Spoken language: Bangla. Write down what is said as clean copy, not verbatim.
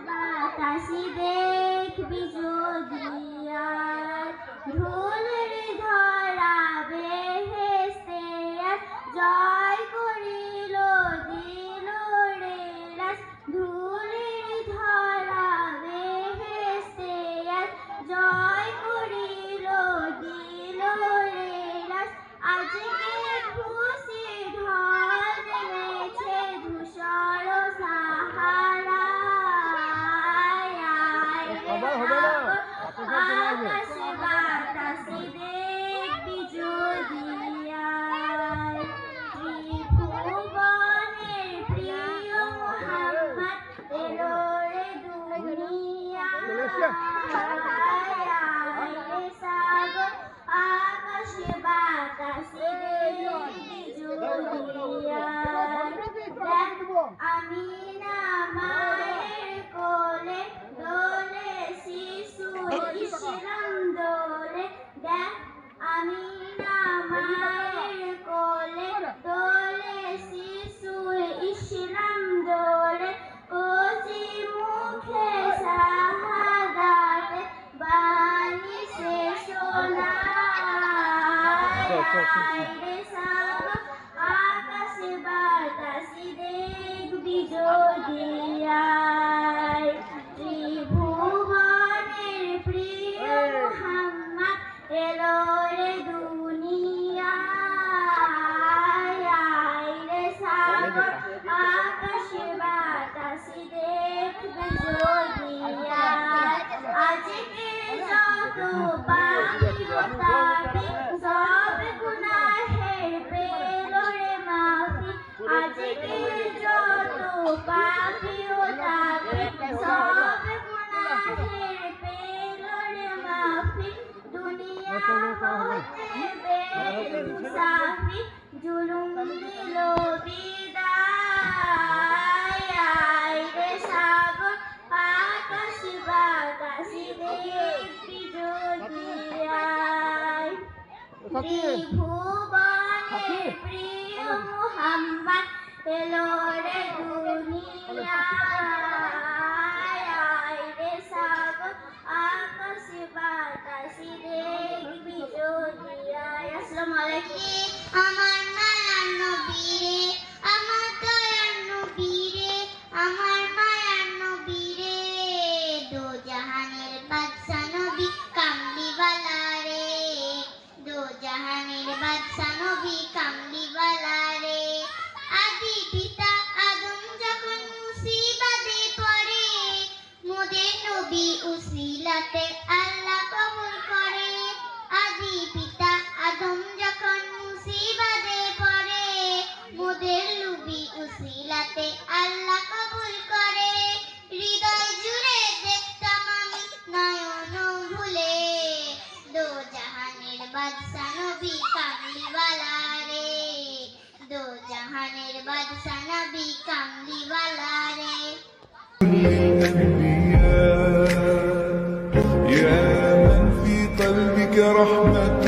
বাতাসি দেখবি যদি আর ধুলির ধরা বেহেশতে আজ জয় করিল দিল রে রাজ ধুলির ধরা বেহেশতে আজ জয় করিল দিল রে রাজ আজকে খুশি ঢল নেমেছে ধূসর সাহারা আকাশ বাতাসি দেখবি যদি আয় ত্রিভুবনের প্রিয় মুহাম্মদ এলো রে দুনিয়ায় সাগর আকাশ বাতাসি দেখবি যদি আয় আমিনা মায়ের কোলে দোলে শিশু ইসলাম দোলে দেখ আমিনা মায়ের কোলে দোলে শিশু ইসলাম দোলে কচি মুখে শাহাদাতে বাণী সে শোনায় রে সাগর আকাশ বাতাসি দেখবি যদি আয় ত্রিভুবনের প্রিয় মুহাম্মদ এলো রে দুনিয়ায় রে সাগর আকাশ বাতাসি দেখবি যদি আয় আজকে যত পাপি তাপি সব গুনাহের পেল রে মাফি আজকে যত পাপি তাপি সব গুনাহের পেল রে মাফি দুনিয়া হতে বেইনসাফি জুলুম দিল বিদায় রে সাগর আকাশ বাতাসি দেখবি যদি আয় ত্রিভুবনের প্রিয় মুহাম্মদ এলো রে দুনিয়ায় রে সাগর আকাশ বাতাসি দেখবি যদি আয়। আসসালামু আলাইকুম। আমার মায়ার নবী রে আমার দয়ার নবী রে আমার মায়ার নবী রে দো জাহানের বাদশা নবী কামলিওয়ালা রে দো জাহানের বাদশা নবী কামলিওয়ালা রে আদি পিতা আদম যখন মুসিবতে পড়ে মোদের নবী উসিলাতে আল্লাহ কবুল করে আদি পিতা আদম যখন মুসিবতে পড়ে মোদের নবী উসিলাতে আল্লাহ কবুল করে হৃদয় জুড়ে দেখতাম আমি নয়ন ভুলে দো জাহানের বাদশা নবী কামলিওয়ালা রে দো জাহানের বাদশা নবী কামলিওয়ালা রে يا من في قلبك رحمة